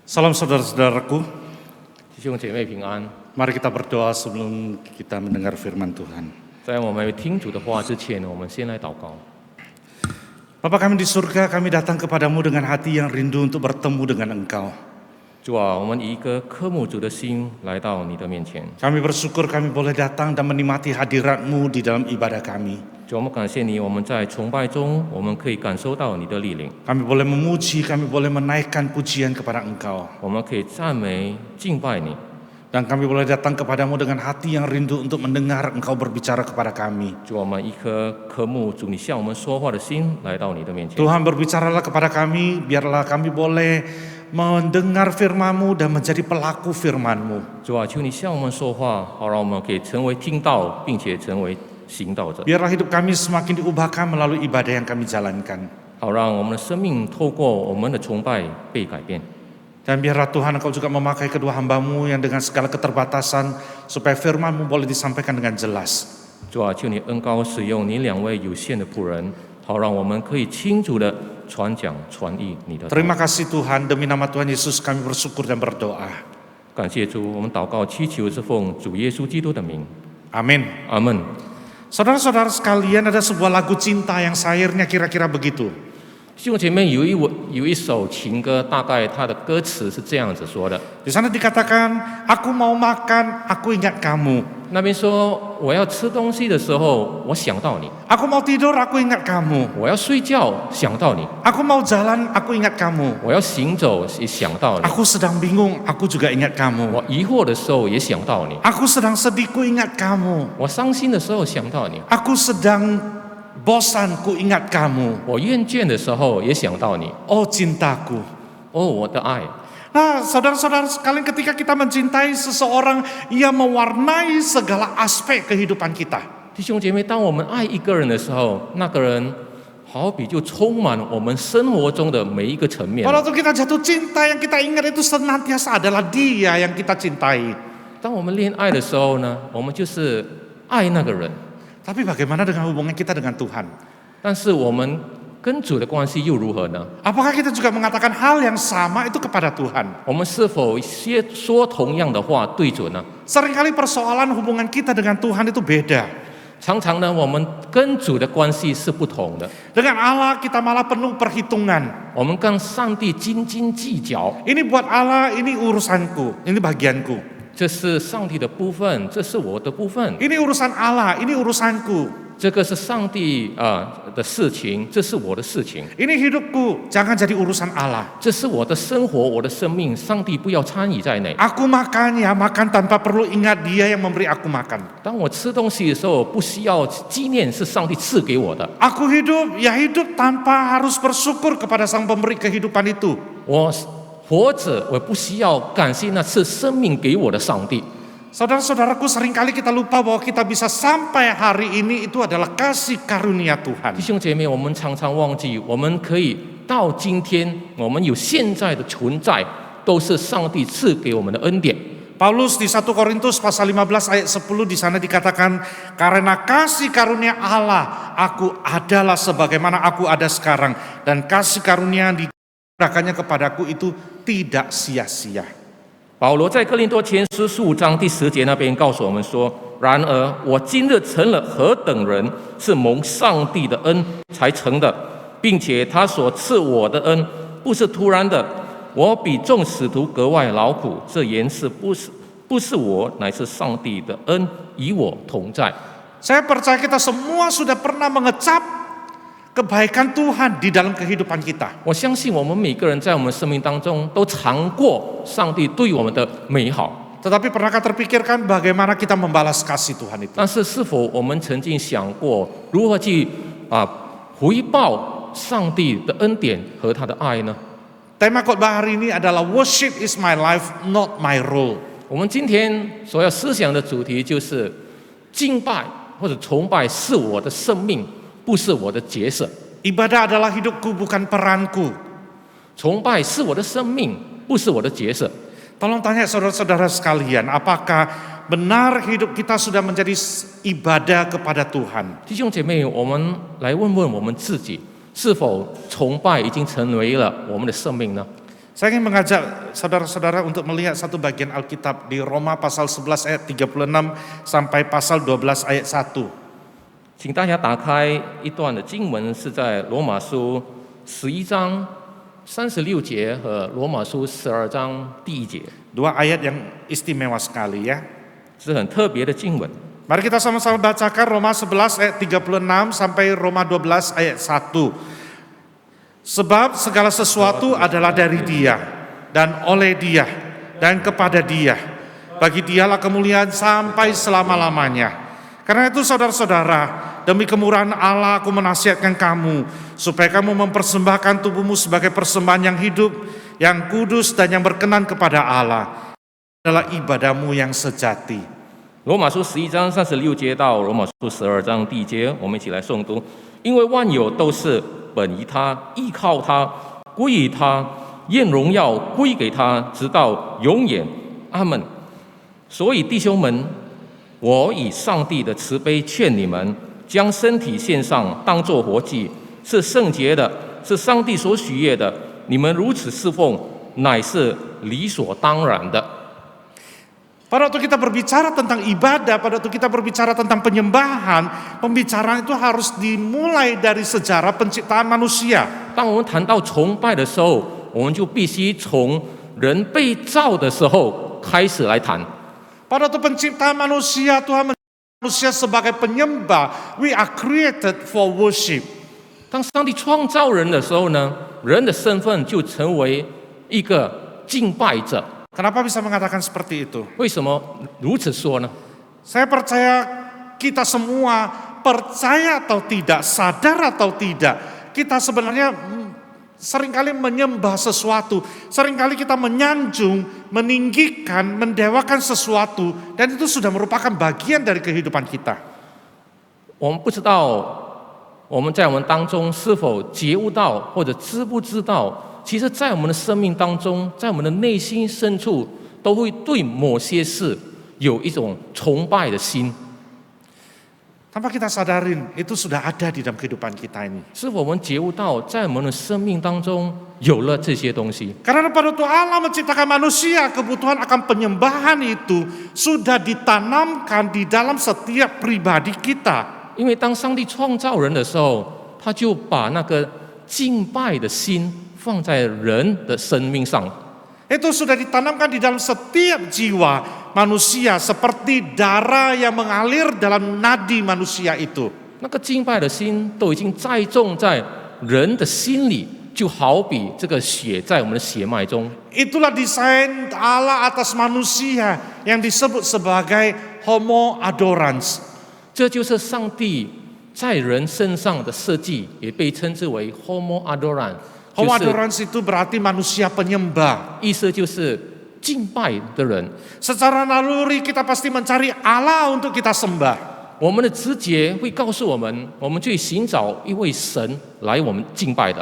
Salam saudara-saudaraku, 弟兄姐妹平安。 mari kita berdoa sebelum kita mendengar firman Tuhan. 在我们听主的话之前，我们先来祷告。 Bapa kami di surga, kami datang kepadamu dengan hati yang rindu untuk bertemu dengan Engkau. 主啊，我们以一个渴慕主的心来到你的面前。 Kami bersyukur kami boleh datang dan menikmati hadirat-Mu di dalam ibadah kami. 主，我们感谢你，我们在崇拜中，我们可以感受到你的莅临， Kami boleh memuji, kami boleh menaikkan pujian kepada Engkau. 我们可以赞美敬拜你。 Dan kami boleh datang kepadamu dengan hati yang rindu untuk mendengar Engkau berbicara kepada kami. 主，我们一颗渴慕主你向我们说话的心来到你的面前。 Tuhan berbicaralah kepada kami, biarlah kami boleh mendengar firman-Mu dan menjadi pelaku firman-Mu. 主啊，求你向我们说话，好让我们可以成为听到，并且成为行道者， Biarlah hidup kami semakin diubahkan melalui ibadah yang kami jalankan. 好让我们的生命透过我们的崇拜被改变。 Dan biarlah Tuhan Engkau juga memakai kedua hamba-Mu yang dengan segala keterbatasan supaya firman-Mu boleh disampaikan dengan jelas. 主啊，求你恩高使用你两位有限的仆人，好让我们可以清楚的传讲传译你的道。 Terima kasih Tuhan, demi nama Tuhan Yesus kami bersyukur dan berdoa. 感谢主，我们祷告祈求是奉主耶稣基督的名， Amin. 阿门。 Saudara-saudara sekalian, ada sebuah lagu cinta yang sairnya kira-kira begitu. 弟兄姐妹，有一首情歌，大概它的歌词是这样子说的： Di sana dikatakan, aku mau makan, aku ingat kamu. 那边说我要吃东西的时候，我想到你； Aku mau tidur, aku ingat kamu. 我要睡觉，想到你； Aku mau jalan, aku ingat kamu. 我要行走，也想到你； Aku sedang bingung, aku juga ingat kamu. 我疑惑的时候也想到你； Aku sedang sedih, ku ingat kamu. 我伤心的时候想到你； Aku sedang bosan, ku ingat kamu. 我厌倦的时候也想到你。 Oh cintaku. 哦，我的爱。 Nah, saudara-saudara sekalian, ketika kita mencintai seseorang, ia mewarnai segala aspek kehidupan kita. 弟兄姐妹，当我们爱一个人的时候，那个人好比就充满我们生活中的每一个层面。 Pada waktu kita jatuh cinta, yang kita ingat itu senantiasa adalah dia yang kita cintai. 当我们恋爱的时候呢，我们就是爱那个人， Tapi bagaimana dengan hubungan kita dengan Tuhan? 但是我们跟主的关系又如何呢？ Apakah kita juga mengatakan hal yang sama itu kepada Tuhan? 我们是否说同样的话对准呢？ Seringkali persoalan hubungan kita dengan Tuhan itu beda. 常常呢，我们跟主的关系是不同的。 Dengan Allah kita malah penuh perhitungan. 我们跟上帝斤斤计较， Ini buat Allah, ini urusanku, ini bagianku. 这是上帝的部分，这是我的部分。 Ini urusan Allah, ini urusanku. 这个是上帝的事情，这是我的事情， Ini hidupku, jangan jadi urusan Allah. 这是我的生活，我的生命，上帝不要参与在内。 Aku makan ya makan tanpa perlu ingat dia yang memberi aku makan. 当我吃东西的时候，不需要纪念是上帝赐给我的。 Aku hidup ya hidup tanpa harus bersyukur kepada sang pemberi kehidupan itu. 我活着，我不需要感谢那赐生命给我的上帝。 Saudara-saudaraku, seringkali kita lupa bahwa kita bisa sampai hari ini itu adalah kasih karunia Tuhan. 弟兄姐妹，我们常常忘记，我们可以到今天，我们有现在的存在，都是上帝赐给我们的恩典。 Paulus di 1 Korintus pasal 15 ayat 10 di sana dikatakan, karena kasih karunia Allah, aku adalah sebagaimana aku ada sekarang, dan kasih karunia yang diberikannya kepadaku itu tidak sia-sia. 保罗在哥林多前书15章第10节那边告诉我们说：“然而我今日成了何等人，是蒙上帝的恩才成的，并且他所赐我的恩不是突然的，我比众使徒格外劳苦，这原是不是我，乃是上帝的恩与我同在。” Saya percaya kita semua sudah pernah mengecap kebaikan Tuhan di dalam kehidupan kita. 我相信我们每个人在我们生命当中都尝过上帝对我们的美好， Tetapi pernahkah terpikirkan bagaimana kita membalas kasih Tuhan itu? 但是是否我们曾经想过如何去回报上帝的恩典和他的爱呢？ Tema khotbah hari ini adalah worship is my life, not my role. 我们今天所要思想的主题就是敬拜或者崇拜是我的生命，不是我的角色。 Ibadah adalah hidupku, bukan peranku. 崇拜是我的生命，不是我的角色。 Tolong tanya saudara-saudara sekalian, apakah benar hidup kita sudah menjadi ibadah kepada Tuhan? 弟兄姐妹，我们来问问我们自己，是否崇拜已经成为了我们的生命呢？ Saya ingin mengajak saudara-saudara untuk melihat satu bagian Alkitab di Roma pasal 11 ayat 36 sampai pasal 12 ayat 1. 请大家打开一段的经文，是在罗马书11章36节和罗马书12章第1节， Dua ayat yang istimewa sekali ya. 是很特别的经文。 Mari kita sama-sama bacakan Roma 11 ayat 36 sampai Roma 12 ayat 1. Sebab segala sesuatu adalah dari Dia, dan oleh Dia, dan kepada Dia. Bagi Dialah kemuliaan sampai selama-lamanya. Karena itu saudara-saudara, demi kemurahan Allah aku menasihatkan kamu, supaya kamu mempersembahkan tubuhmu sebagai persembahan yang hidup, yang kudus dan yang berkenan kepada Allah. Adalah ibadahmu yang sejati. 罗马书11章36节到罗马书12章第1节，我们一起来诵读。因为万有都是本于他，依靠他，归于他，愿荣耀归给他，直到永远。阿们。所以弟兄们，我以上帝的慈悲劝你们，将身体献上，当作活祭，是圣洁的，是上帝所喜悦的。你们如此侍奉，乃是理所当然的。 Pada waktu kita berbicara tentang ibadah, pada waktu kita berbicara tentang penyembahan, pembicaraan itu harus dimulai dari sejarah penciptaan manusia. 当我们谈到崇拜的时候，我们就必须从人被造的时候开始来谈。 Pada waktu penciptaan manusia, Tuhan menciptakan manusia sebagai penyembah. We are created for worship. 当上帝创造人的时候呢，人的身份就成为一个敬拜者。 Kenapa bisa mengatakan seperti itu? 为什么如此说呢？ Saya percaya kita semua percaya atau tidak, sadar atau tidak, kita sebenarnya seringkali menyembah sesuatu, seringkali kita menyanjung, meninggikan, mendewakan sesuatu, dan itu sudah merupakan bagian dari kehidupan kita. 我们不知道我们在我们当中是否觉悟到，或者知不知道。 其实，在我们的生命当中，在我们的内心深处，都会对某些事有一种崇拜的心。 Tanpa kita sadarin, itu sudah ada di dalam kehidupan kita ini. 是否我们觉悟到，在我们的生命当中有了这些东西？ Karena pada waktu Allah menciptakan manusia, kebutuhan akan penyembahan itu sudah ditanamkan di dalam setiap pribadi kita. 因为当上帝创造人的时候，他就把那个敬拜的心 放在人的生命上， Itu sudah ditanamkan di dalam setiap jiwa manusia seperti darah yang mengalir dalam nadi manusia itu. 那个敬拜的心都已经栽种在人的心里，就好比这个血在我们的血脉中。 Itulah desain Allah atas manusia yang disebut sebagai homo adorans. 这就是上帝在人身上的设计，也被称之为 Homo adorans。 Homo adorans itu berarti manusia penyembah. 意思就是敬拜的人。 Secara naluri kita pasti mencari Allah untuk kita sembah. 我们的直觉会告诉我们，我们去寻找一位神来我们敬拜的。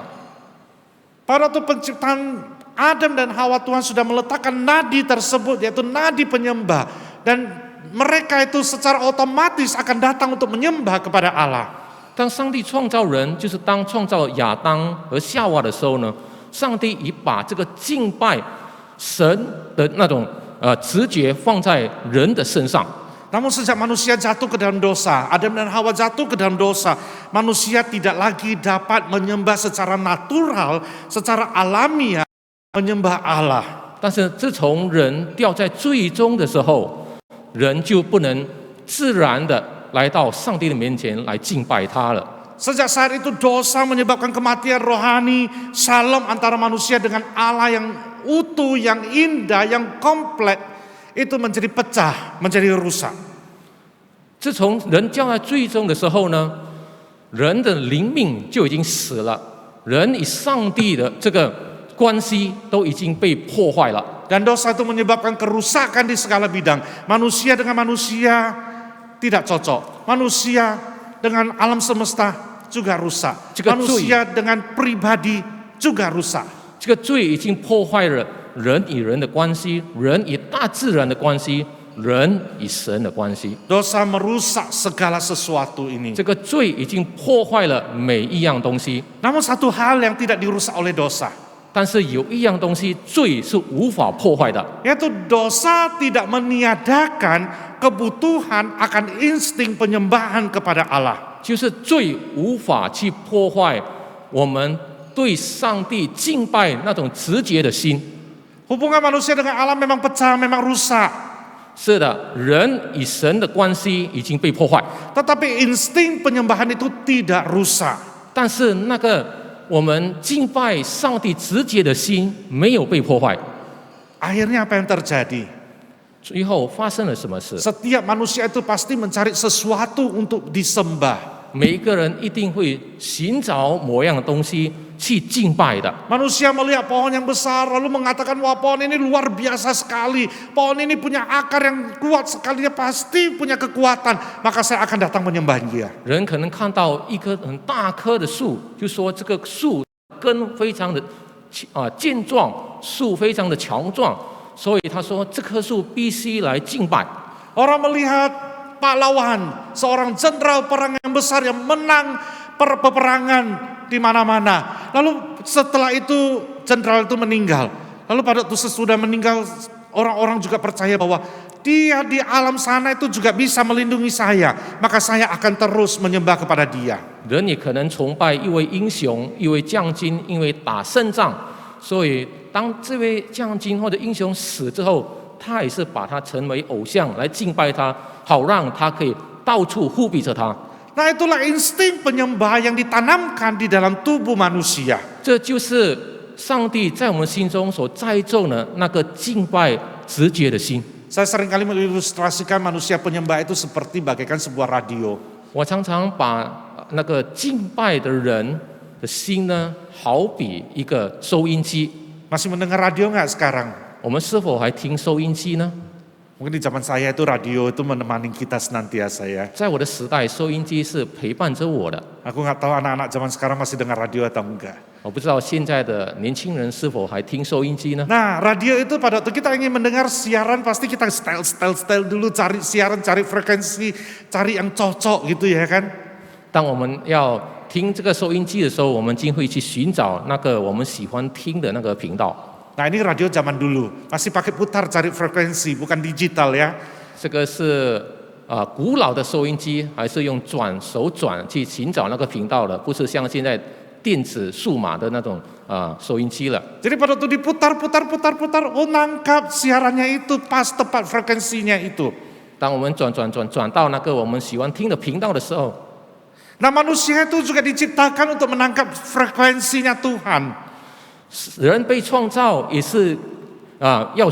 Pada waktu penciptaan Adam dan Hawa, Tuhan sudah meletakkan nadi tersebut, yaitu nadi penyembah, dan mereka itu secara otomatis akan datang untuk menyembah kepada Allah. 当上帝创造人，就是当创造亚当和夏娃的时候呢，上帝已把这个敬拜神的那种直觉放在人的身上。 Namun sejak manusia jatuh ke dalam dosa, Adam dan Hawa jatuh ke dalam dosa, manusia tidak lagi dapat menyembah secara natural, secara alamiah menyembah Allah. 但是自从人掉在罪中的时候，人就不能自然的 来到上帝的面前来敬拜他了。 Sejak saat itu dosa menyebabkan kematian rohani, shalom antara manusia dengan Allah yang utuh, yang indah, yang komplek itu menjadi pecah, menjadi rusak. 自从人掉在罪中的时候呢，人的灵命就已经死了，人与上帝的这个关系都已经被破坏了。 Dan dosa itu menyebabkan kerusakan di segala bidang. Manusia dengan manusia tidak cocok. Manusia dengan alam semesta juga rusak. Manusia dengan pribadi juga rusak. 这个罪已经破坏了人与人的关系，人与大自然的关系，人与神的关系。 Dosa merusak segala sesuatu ini. 这个罪已经破坏了每一样东西。 Namun satu hal yang tidak dirusak oleh dosa. 但是有一样东西，罪是无法破坏的， yaitu dosa tidak meniadakan kebutuhan akan insting penyembahan kepada Allah. 就是罪无法去破坏我们对上帝敬拜那种直觉的心。 Hubungan manusia dengan Allah memang pecah, memang rusak. 是的，人与神的关系已经被破坏， Tetapi insting penyembahan itu tidak rusak. 但是那个我们敬拜上帝直觉的心没有被破坏。 Akhirnya apa yang terjadi? 最后发生了什么事？ Setiap manusia itu pasti mencari sesuatu untuk disembah. 每一个人一定会寻找某样东西去敬拜的。 Manusia melihat pohon yang besar lalu mengatakan, wah pohon ini luar biasa sekali. Pohon ini punya akar yang kuat sekali, dia pasti punya kekuatan. Maka saya akan datang menyembah dia. 人可能看到一棵很大棵的树，就说这个树根非常的健壮，树非常的强壮，所以他说这棵树必须来敬拜。 Orang melihat pahlawan, seorang jenderal perang yang besar yang menang peperangan di mana-mana. Lalu setelah itu jenderal itu meninggal. Lalu pada waktu sesudah meninggal, orang-orang juga percaya bahwa dia di alam sana itu juga bisa melindungi saya. Maka saya akan terus menyembah kepada dia. 人也可能崇拜一位英雄、一位将军，因为打胜仗，所以当这位将军或者英雄死之后，他也是把他成为偶像来敬拜他，好让他可以到处护庇着他。 Nah itulah insting penyembah yang ditanamkan di dalam tubuh manusia. 这就是上帝在我们心中所栽种的那个敬拜直觉的心。 Saya seringkali mengilustrasikan manusia penyembah itu seperti bagaikan sebuah radio. 我常常把那个敬拜的人的心呢，好比一个收音机。 Masih mendengar radio nggak sekarang? 我们是否还听收音机呢？ Mungkin di zaman saya itu radio itu menemani kita senantiasa ya. 在我的时代，收音机是陪伴着我的。 Aku nggak tahu anak-anak zaman sekarang masih dengar radio atau enggak. 我不知道现在的年轻人是否还听收音机呢？ Nah radio itu pada waktu kita ingin mendengar siaran pasti kita style dulu, cari siaran, cari frekuensi, cari yang cocok gitu ya kan. 当我们要听这个收音机的时候，我们就会去寻找那个我们喜欢听的那个频道。 Nah ini radio zaman dulu, masih pakai putar cari frekuensi, bukan digital ya. 这个是古老的收音机，还是用手转去寻找那个频道的，不是像现在电子数码的那种收音机了。 Jadi pada waktu diputar, oh nangkap siarannya itu pas tepat frekuensinya itu. 当我们转到那个我们喜欢听的频道的时候， Nah manusia itu juga diciptakan untuk menangkap frekuensinya Tuhan. 人被创造也是要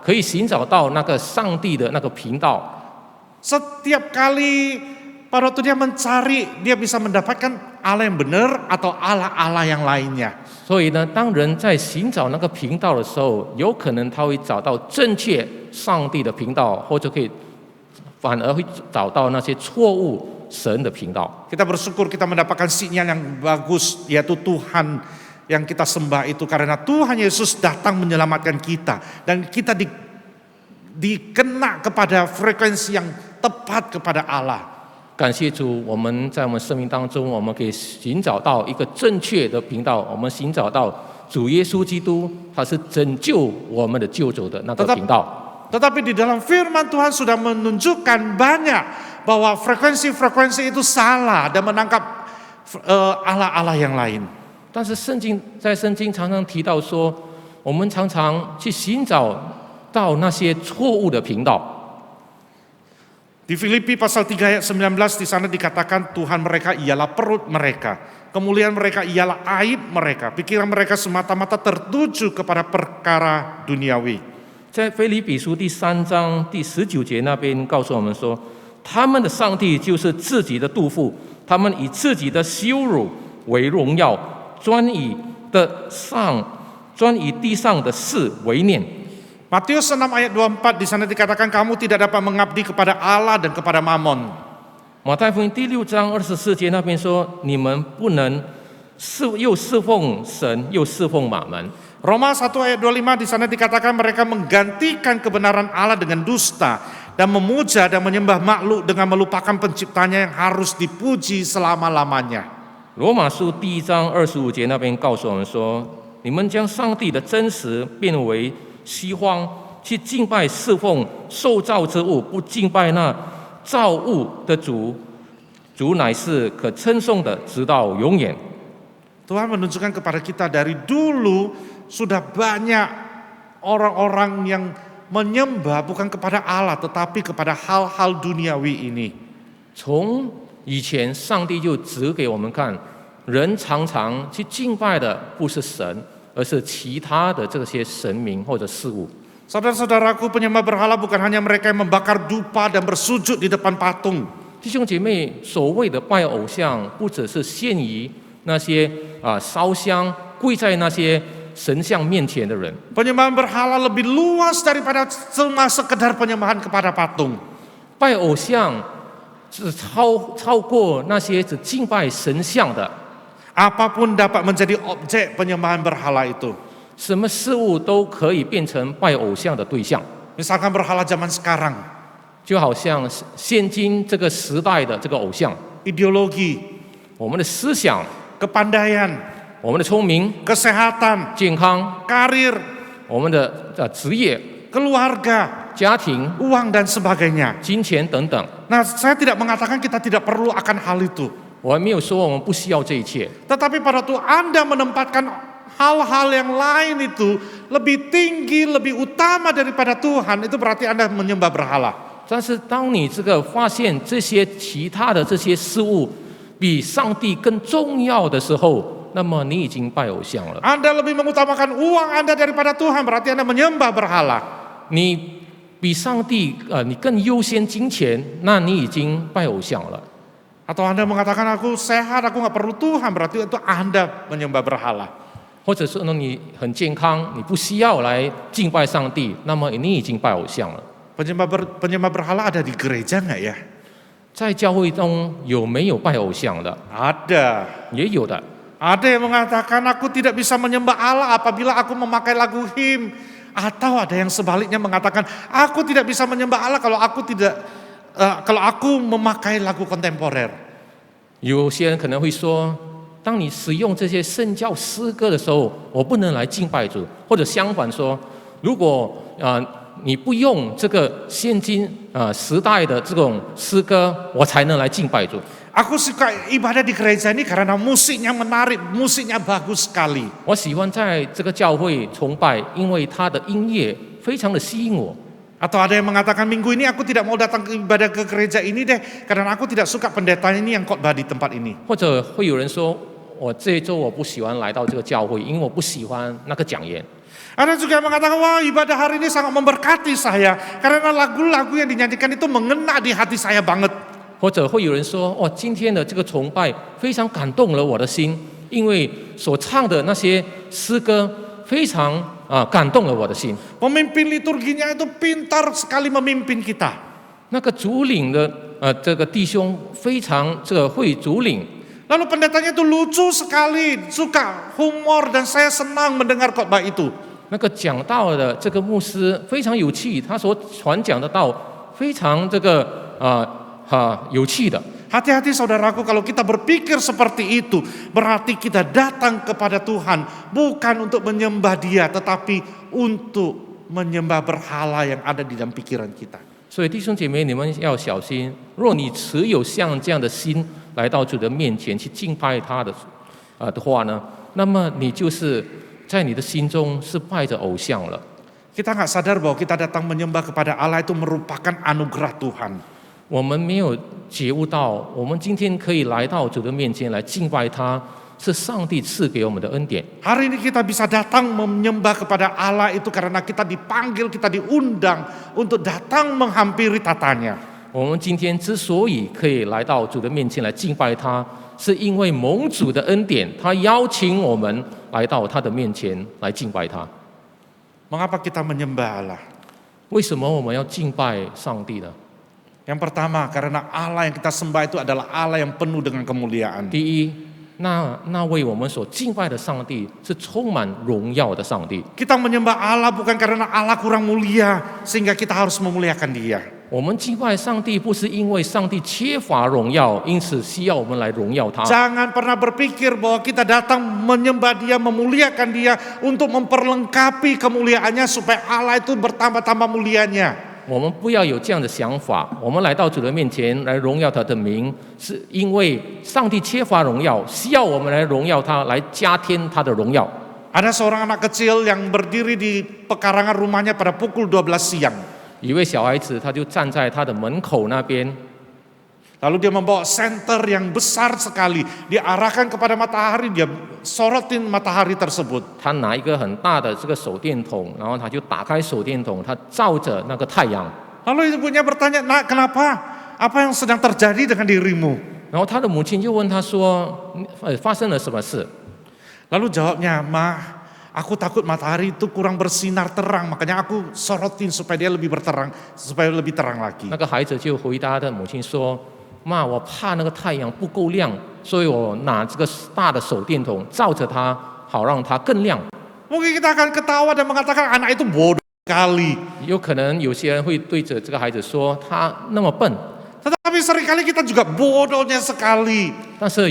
可以寻找到那个上帝的那个频道。 Setiap kali pada waktu dia mencari, dia bisa mendapatkan Allah yang benar atau Allah yang lainnya. 所以呢，当人在寻找那个频道的时候，有可能他会找到正确上帝的频道，或者反而会找到那些错误神的频道。 Kita bersyukur kita mendapatkan sinyal yang bagus, yaitu Tuhan yang kita sembah itu, karena Tuhan Yesus datang menyelamatkan kita dan kita dikena kepada frekuensi yang tepat kepada Allah. 感谢主，我们在我们生命当中，我们可以寻找到一个正确的频道，我们寻找到主耶稣基督，他是拯救我们的救主的那个频道。 Tetapi di dalam firman Tuhan sudah menunjukkan banyak bahwa frekuensi-frekuensi itu salah dan menangkap Allah yang lain. 但是圣经常常提到说，我们常常去寻找到那些错误的频道。 Di Filipi pasal 3 ayat 19 di sana dikatakan Tuhan mereka ialah perut mereka. Kemuliaan mereka ialah aib mereka. Pikiran mereka semata-mata tertuju kepada perkara duniawi. 在腓立比书第3章第19节那边告诉我们说，他们的上帝就是自己的肚腹，他们以自己的羞辱为荣耀，专以地上的事为念。 Matius 6 ayat 24 di sana dikatakan kamu tidak dapat mengabdi kepada Allah dan kepada Mammon. 马太福音第6章24节那边说，你们不能又侍奉神又侍奉马门。 Roma 1 ayat 25 di sana dikatakan mereka menggantikan kebenaran Allah dengan dusta dan memuja dan menyembah makhluk dengan melupakan penciptanya yang harus dipuji selama-lamanya. 罗马书第1章25节那边告诉我们说，你们将上帝的真实变为虚荒，去敬拜侍奉受造之物，不敬拜那造物的主。主乃是可称颂的，直到永远。 Tuhan menunjukkan kepada kita dari dulu sudah banyak orang-orang yang menyembah bukan kepada Allah tetapi kepada hal-hal duniawi ini. 从以前上帝就指给我们看，人常常去敬拜的不是神，而是其他的这些神明或者事物。 Saudara-saudaraku, penyembah berhala bukan hanya mereka yang membakar dupa dan bersujud di depan patung. 弟兄姐妹，所谓的拜偶像，不只是限于那些烧香跪在那些神像面前的人。 Penyembahan berhala lebih luas daripada cuma sekedar penyembahan kepada patung. 拜偶像是超过那些只敬拜神像的。 Apapun dapat menjadi objek penyembahan berhala itu. 什么事物都可以变成拜偶像的对象。 Misalkan berhala zaman sekarang, 就好像现今这个时代的这个偶像， ideologi, 我们的思想、 kepandaian, 我们的聪明、 kesehatan, 健康、 karir, 我们的职业、 keluarga, 家庭、 uang dan sebagainya. 金钱等等。 Nah, saya tidak mengatakan kita tidak perlu akan hal itu. 我还没有说我们不需要这一切， Tetapi pada waktu Anda menempatkan hal-hal yang lain itu lebih tinggi, lebih utama daripada Tuhan, itu berarti Anda menyembah berhala. 但是当你这个发现这些其他的这些事物比上帝更重要的时候，那么你已经拜偶像了。 Anda lebih mengutamakan uang Anda daripada Tuhan, berarti Anda menyembah berhala. 你比上帝你更优先金钱，那你已经拜偶像了。 Atau Anda mengatakan aku sehat, aku nggak perlu Tuhan, berarti itu Anda menyembah berhala. 或者说呢，你很健康，你不需要来敬拜上帝，那么你已经拜偶像了。 Penyembah berhala ada di gereja nggak ya? 在教会中有没有拜偶像的？ Ada. 也有的。 Ada yang mengatakan aku tidak bisa menyembah Allah apabila aku memakai lagu him. Atau ada yang sebaliknya mengatakan aku tidak bisa menyembah Allah kalau aku memakai lagu kontemporer. 有些人可能会说，当你使用这些圣教诗歌的时候，我不能来敬拜主；或者相反说，如果你不用这个现今时代的这种诗歌，我才能来敬拜主。 Aku suka ibadah di gereja ini karena musiknya menarik, musiknya bagus sekali. 我喜欢在这个教会崇拜，因为它的音乐非常的吸引我。 Atau ada yang mengatakan minggu ini aku tidak mau datang ke ibadah ke gereja ini deh karena aku tidak suka pendeta ini yang khotbah di tempat ini. 或者会有人说，我这一周我不喜欢来到这个教会，因为我不喜欢那个讲员。 Ada juga yang mengatakan wah ibadah hari ini sangat memberkati saya karena lagu-lagu yang dinyanyikan itu mengena di hati saya banget. 或者会有人说，哦，今天的这个崇拜非常感动了我的心，因为所唱的那些诗歌非常感动了我的心。 Pemimpin liturginya itu pintar sekali memimpin kita. 那个主领的这个弟兄非常这个会主领。 Lalu pendetanya itu lucu sekali, suka humor dan saya senang mendengar khotbah itu. 那个讲道的这个牧师非常有趣，他所传讲的道非常这个有趣的。 Hati-hati saudaraku kalau kita berpikir seperti itu berarti kita datang kepada Tuhan bukan untuk menyembah Dia tetapi untuk menyembah berhala yang ada di dalam pikiran kita. 所以弟兄姐妹，你们要小心，若你持有像这样的心来到主的面前去敬拜他的话呢，那么你就是在你的心中是拜着偶像了。 Kita nggak sadar bahwa kita datang menyembah kepada Allah itu merupakan anugerah Tuhan. 我们没有觉悟到，我们今天可以来到主的面前来敬拜他，是上帝赐给我们的恩典。 Hari ini kita bisa datang menyembah kepada Allah itu karena kita dipanggil, kita diundang untuk datang menghampiri tatanya. 我们今天之所以可以来到主的面前来敬拜他，是因为蒙主的恩典，他邀请我们来到他的面前来敬拜他。 Mengapa kita menyembah Allah? 为什么我们要敬拜上帝呢？ Yang pertama karena Allah yang kita sembah itu adalah Allah yang penuh dengan kemuliaan. 第一，那位我们所敬拜的上帝是充满荣耀的上帝。 Kita menyembah Allah bukan karena Allah kurang mulia sehingga kita harus memuliakan Dia. 我们敬拜上帝不是因为上帝缺乏荣耀，因此需要我们来荣耀他。 Jangan pernah berpikir bahwa kita datang menyembah Dia, memuliakan Dia untuk memperlengkapi kemuliaannya supaya Allah itu bertambah-tambah mulianya. 我们不要有这样的想法。我们来到主的面前来荣耀他的名，是因为上帝缺乏荣耀，需要我们来荣耀他，来加添他的荣耀。 Ada seorang anak kecil yang berdiri di pekarangan rumahnya pada pukul 12 siang. 一位小孩子，他就站在他的门口那边， Lalu dia membawa senter yang besar sekali, diarahkan kepada matahari, dia sorotin matahari tersebut. 他拿一个很大的这个手电筒，然后他就打开手电筒，他照着那个太阳。 Lalu ibunya bertanya, "Nak, kenapa? Apa yang sedang terjadi dengan dirimu?" 然后他的母亲就问他说：“发生了什么事？” Lalu jawabnya, "Ma, aku takut matahari itu kurang bersinar terang, makanya aku sorotin supaya dia lebih berterang, supaya lebih terang lagi." 那个孩子就回答他的母亲说：“妈，我怕那个太阳不够亮，所以我拿这个大的手电筒照着它，好让它更亮。” Mungkin kita akan ketawa dan mengatakan anak itu bodoh sekali. 有可能有些人会对着这个孩子说他那么笨， Tetapi seringkali kita juga bodohnya sekali. 但是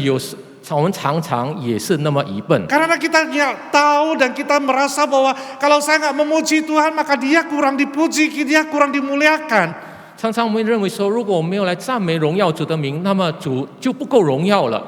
我们常常也是那么愚笨， Karena kita tahu dan kita merasa bahwa kalau saya nggak memuji Tuhan maka Dia kurang dipuji, Dia kurang dimuliakan. 常常我们认为说，如果我没有来赞美荣耀主的名，那么主就不够荣耀了。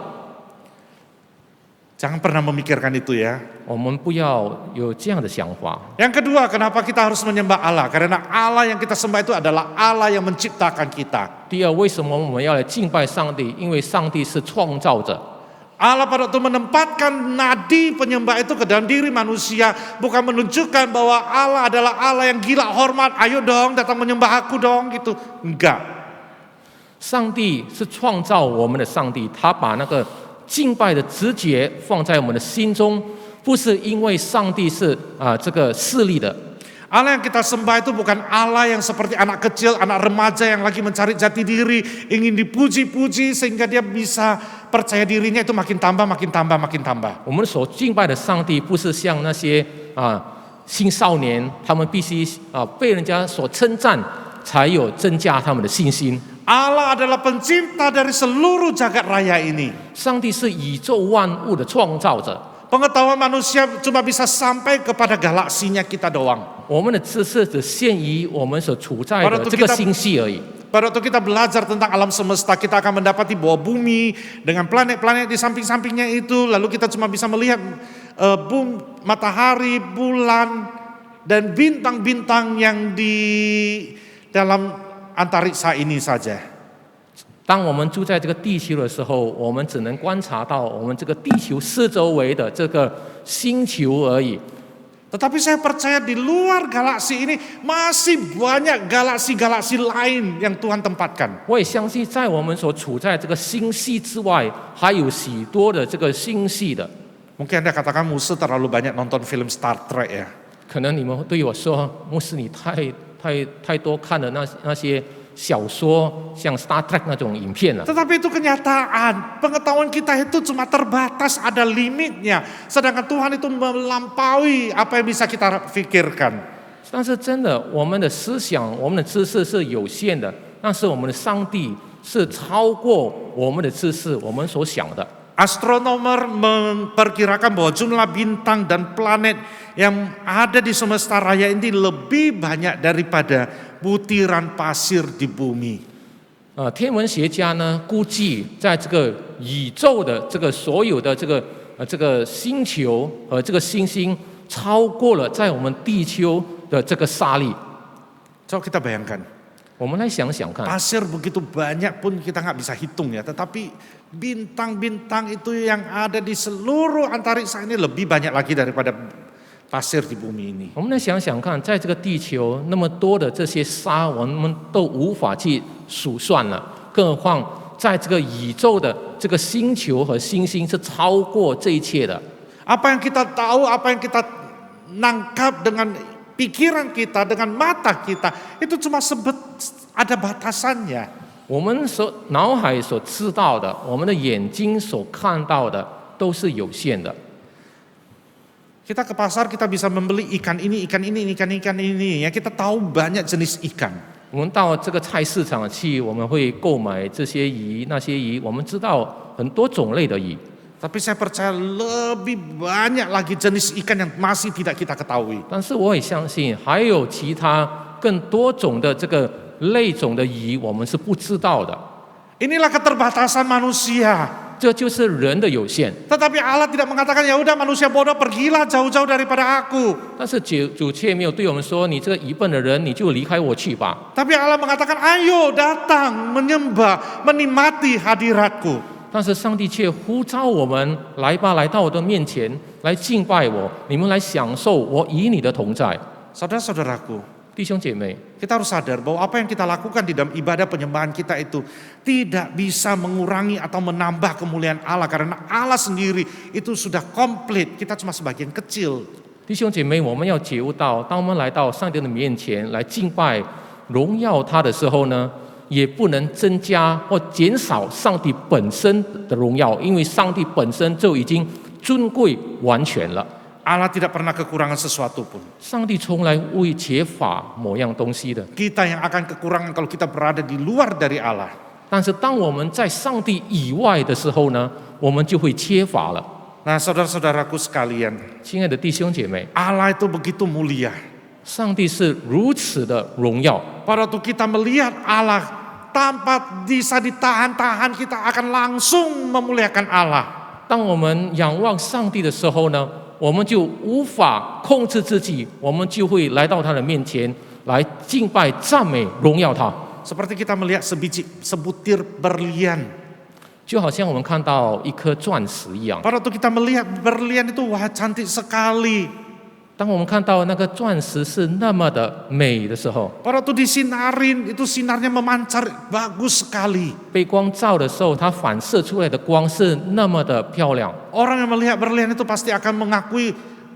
Jangan pernah memikirkan itu ya. 我们不要有这样的想法。 Yang kedua, kenapa kita harus menyembah Allah? Karena Allah yang kita sembah itu adalah Allah yang menciptakan kita. 第二，为什么我们要来敬拜上帝？因为上帝是创造者。 Allah pada waktu menempatkan nadi penyembah itu ke dalam diri manusia, bukan menunjukkan bahwa Allah adalah Allah yang gila hormat, ayo dong datang menyembah aku dong gitu. Enggak. 上帝是创造我们的上帝，他把那个敬拜的直觉放在我们的心中，不是因为上帝是这个势力的。 Allah yang kita sembah itu bukan Allah yang seperti anak kecil, anak remaja yang lagi mencari jati diri, ingin dipuji-puji sehingga dia bisa percaya dirinya itu makin tambah, makin tambah, makin tambah. 我们所敬拜的上帝，不是像那些青少年，他们必须被人家所称赞，才有增加他们的信心。 Allah adalah pencipta dari seluruh jagat raya ini. 上帝是宇宙万物的创造者。 Pengetahuan manusia cuma bisa sampai kepada galaksinya kita doang. 我们的知识只限于我们所处在的这个星系而已。 Pada waktu kita belajar tentang alam semesta, kita akan mendapati bahwa bumi dengan planet-planet di samping-sampingnya itu, lalu kita cuma bisa melihat matahari, bulan, dan bintang-bintang yang di dalam antariksa ini saja. 当我们住在这个地球的时候，我们只能观察到我们这个地球四周围的这个星球而已。 Tetapi saya percaya di luar galaksi ini masih banyak galaksi-galaksi lain yang Tuhan tempatkan. 我也相信，在我们所处在这个星系之外，还有许多的这个星系的。 Mungkin Anda katakan Musa terlalu banyak nonton film Star Trek ya. 可能你们对我说，牧师你太多看了那些小说，像 Star Trek 那种影片了。 Tetapi itu kenyataan, pengetahuan kita itu cuma terbatas, ada limitnya. Sedangkan Tuhan itu melampaui apa yang bisa kita pikirkan. 但是真的，我们的思想、我们的知识是有限的，但是我们的上帝是超过我们的知识、我们所想的。 Astronomer memperkirakan bahwa jumlah bintang dan planet yang ada di semesta raya ini lebih banyak daripada butiran pasir di bumi. 天文学家呢估计，在这个宇宙的这个所有的这个星球和这个星星，超过了在我们地球的这个沙粒。 Coba kita bayangkan. 我们来想想看， Pasir begitu banyak pun kita nggak bisa hitung ya. Tetapi bintang-bintang itu yang ada di seluruh antariksa ini lebih banyak lagi daripada pasir di bumi ini. 我们来想想看，在这个地球那么多的这些沙，我们都无法去数算了，更何况在这个宇宙的这个星球和星星是超过这一切的。 Apa yang kita tahu, apa yang kita nangkap dengan pikiran kita, dengan mata kita, itu cuma ada batasannya. 我们脑海所知道的，我们的眼睛所看到的，都是有限的。 Kita ke pasar, kita bisa membeli ikan ini, ikan ini, ikan ini. Ya, kita tahu banyak jenis ikan. 我们到这个菜市场去，我们会购买这些鱼、那些鱼，我们知道很多种类的鱼。 Tapi saya percaya lebih banyak lagi jenis ikan yang masih tidak kita ketahui. 但是我也相信，还有其他更多种的这个类种的鱼，我们是不知道的。 Inilah keterbatasan manusia. 这就是人的有限。 Tetapi Allah tidak mengatakan ya udah manusia bodoh pergilah jauh-jauh daripada aku. 但是主却没有对我们说：“你这个愚笨的人，你就离开我去吧。” Tapi Allah mengatakan ayo datang menyembah menikmati hadiratku. 但是上帝却呼召我们来吧，来到我的面前，来敬拜我，你们来享受我与你的同在。 Saudara-saudaraku, 弟兄姐妹， kita harus sadar bahwa apa yang kita lakukan di dalam ibadah penyembahan kita itu tidak bisa mengurangi atau menambah kemuliaan Allah karena Allah sendiri itu sudah komplit, kita cuma sebagian kecil. 弟兄姐妹，我们要觉悟到，当我们来到上帝的面前来敬拜、荣耀他的时候呢，也不能增加或减少上帝本身的荣耀，因为上帝本身就已经尊贵完全了。 Allah tidak pernah kekurangan sesuatu pun. 上帝从来不会缺乏某样东西的。 Kita yang akan kekurangan kalau kita berada di luar dari Allah. 但是当我们在上帝以外的时候呢，我们就会缺乏了。 Nah, saudara-saudaraku sekalian, 亲爱的弟兄姐妹， Allah itu begitu mulia. 上帝是如此的荣耀。 Pada waktu kita melihat Allah tanpa bisa ditahan-tahan, kita akan langsung memuliakan Allah. 当我们仰望上帝的时候呢，我们就无法控制自己，我们就会来到他的面前来敬拜、赞美、荣耀他。 Seperti kita melihat sebutir berlian. 就好像我们看到一颗钻石一样。 Pada waktu kita melihat berlian itu wah cantik sekali. 当我们看到那个钻石是那么的美的时候， Pada waktu disinarin itu sinarnya memancar bagus sekali. 被光照的时候，它反射出来的光是那么的漂亮。 Orang yang melihat berlian itu pasti akan mengakui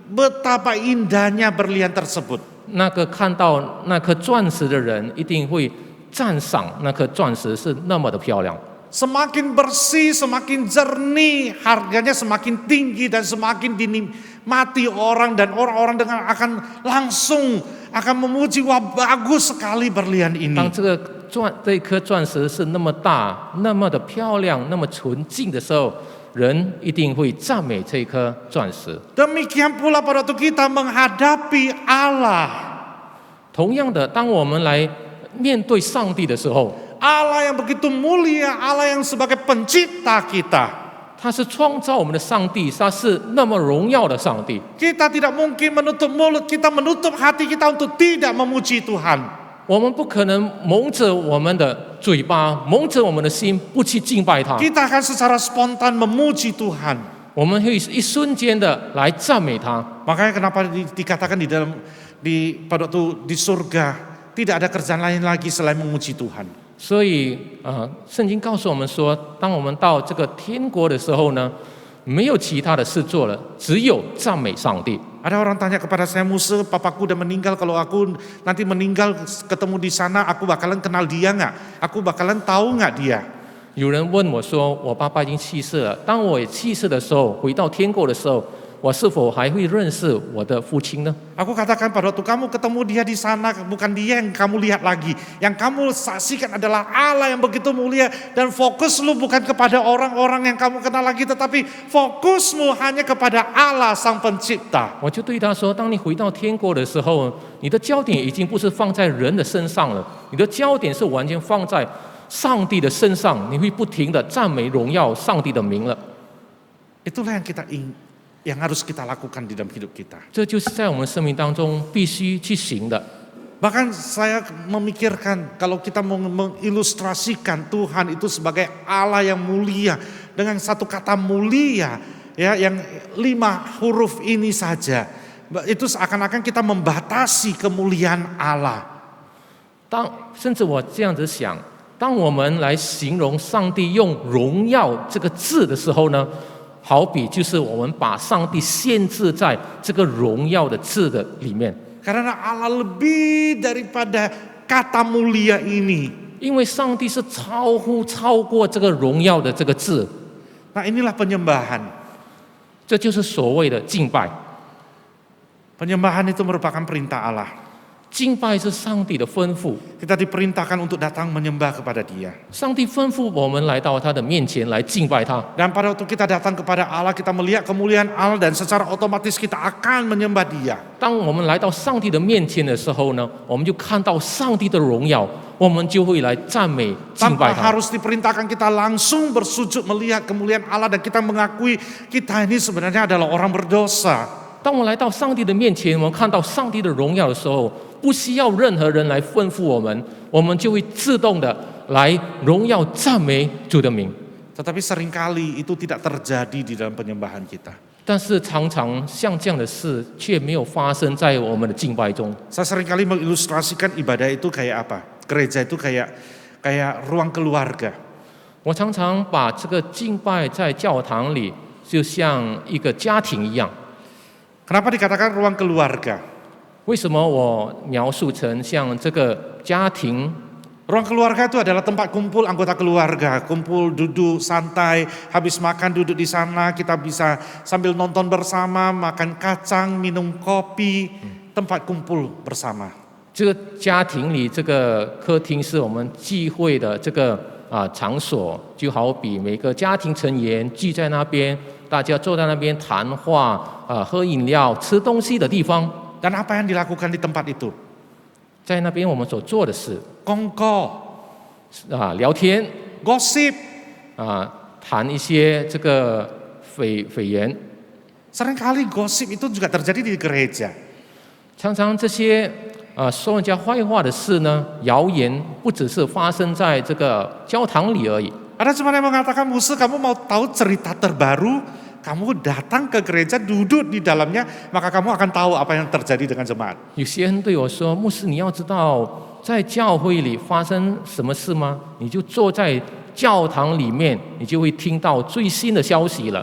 betapa indahnya berlian tersebut. 那个看到那颗钻石的人，一定会赞赏那颗钻石是那么的漂亮。 Semakin bersih, semakin jernih, harganya semakin tinggi dan semakin dinikmati orang dan orang-orang dengan akan langsung akan memuji wah bagus sekali berlian ini. 当这一颗钻石是那么大、那么的漂亮、那么纯净的时候，人一定会赞美这一颗钻石。 Demikian pula pada waktu kita menghadapi Allah. 同样的，当我们来面对上帝的时候， Allah yang begitu mulia, Allah yang sebagai pencipta kita. 他是创造我们的上帝，他是那么荣耀的上帝。 Kita tidak mungkin menutup mulut kita, menutup hati kita untuk tidak memuji Tuhan. 我们不可能蒙着我们的嘴巴，蒙着我们的心，不去敬拜他。 Kita akan secara spontan memuji Tuhan. 我们会一瞬间的来赞美他。 Makanya kenapa dikatakan pada waktu di surga tidak ada kerjaan lain lagi selain memuji Tuhan. 所以圣经告诉我们说，当我们到这个天国的时候呢，没有其他的事做了，只有赞美上帝。 Ada orang tanya kepada saya, Musa, papaku udah meninggal, kalau aku nanti meninggal ketemu di sana, aku bakalan kenal dia nggak? Aku bakalan tahu nggak dia? 有人问我说，我爸爸已经去世了，当我去世的时候，回到天国的时候，我是否还会认识我的父亲呢？ Aku katakan pada waktu kamu ketemu dia di sana, bukan dia yang kamu lihat lagi. Yang kamu saksikan adalah Allah yang begitu mulia. Dan fokus lu bukan kepada orang-orang yang kamu kenal lagi, tetapi fokusmu hanya kepada Allah sang pencipta. 我就对他说，当你回到天国的时候，你的焦点已经不是放在人的身上了，你的焦点是完全放在上帝的身上，你会不停的赞美荣耀上帝的名了。 Itulah yang harus kita lakukan di dalam hidup kita. 这就是在我们生命当中必须去行的。 Bahkan saya memikirkan kalau kita mau mengilustrasikan Tuhan itu sebagai Allah yang mulia dengan satu kata mulia, ya, yang 5 huruf ini saja, itu seakan-akan kita membatasi kemuliaan Allah. 甚至我这样子想，当我们来形容上帝用荣耀这个字的时候呢，好比就是我们把上帝限制在这个荣耀的字的里面。 Karena Allah lebih daripada kata mulia ini. 因为上帝是超过这个荣耀的这个字。 Nah, inilah penyembahan. 这就是所谓的敬拜。 Penyembahan itu merupakan perintah Allah. 敬拜是上帝的吩咐， Kita diperintahkan untuk datang menyembah kepada Dia. 上帝吩咐我们来到他的面前来敬拜他。 Dan pada waktu kita datang kepada Allah, kita melihat kemuliaan Allah dan secara otomatis kita akan menyembah Dia. 当我们来到上帝的面前的时候呢，我们就看到上帝的荣耀，我们就会来赞美敬 Tanpa 拜他。 harus diperintahkan kita langsung bersujud melihat kemuliaan Allah dan kita mengakui kita ini sebenarnya adalah orang berdosa. 当我们来到上帝的面前，我们看到上帝的荣耀的时候，不需要任何人来吩咐我们就会自动的来荣耀赞美主的名。 Tetapi seringkali itu tidak terjadi di dalam penyembahan kita. 但是常常像这样的事却没有发生在我们的敬拜中。 Saya seringkali mengilustrasikan ibadah itu kayak apa? Gereja itu kayak ruang keluarga. 我常常把这个敬拜在教堂里，就像一个家庭一样。 Kenapa dikatakan ruang keluarga? 为什么我描述成像这个家庭？ Ruang keluarga itu adalah tempat kumpul anggota keluarga, kumpul duduk santai, habis makan duduk di sana, kita bisa sambil nonton bersama, makan kacang, minum kopi, tempat kumpul bersama. 这个家庭里，这个客厅是我们聚会的这个场所，就好比每个家庭成员聚在那边，大家坐在那边谈话、喝饮料、吃东西的地方。 Dan apa yang dilakukan di tempat itu? 在那边我们所做的事 Kongko, 聊天 gosip. 谈一些这个蜚言。 Seringkali gosip itu juga terjadi di gereja. 常常这些说人家坏话的事呢，谣言不只是发生在这个教堂里而已。 Ada cuma yang mengatakan, Musa kamu mau tahu cerita terbaru? Kamu datang ke gereja, duduk di dalamnya, maka kamu akan tahu apa yang terjadi dengan jemaat. 有些人对我说：“牧师，你要知道在教会里发生什么事吗？你就坐在教堂里面，你就会听到最新的消息了。”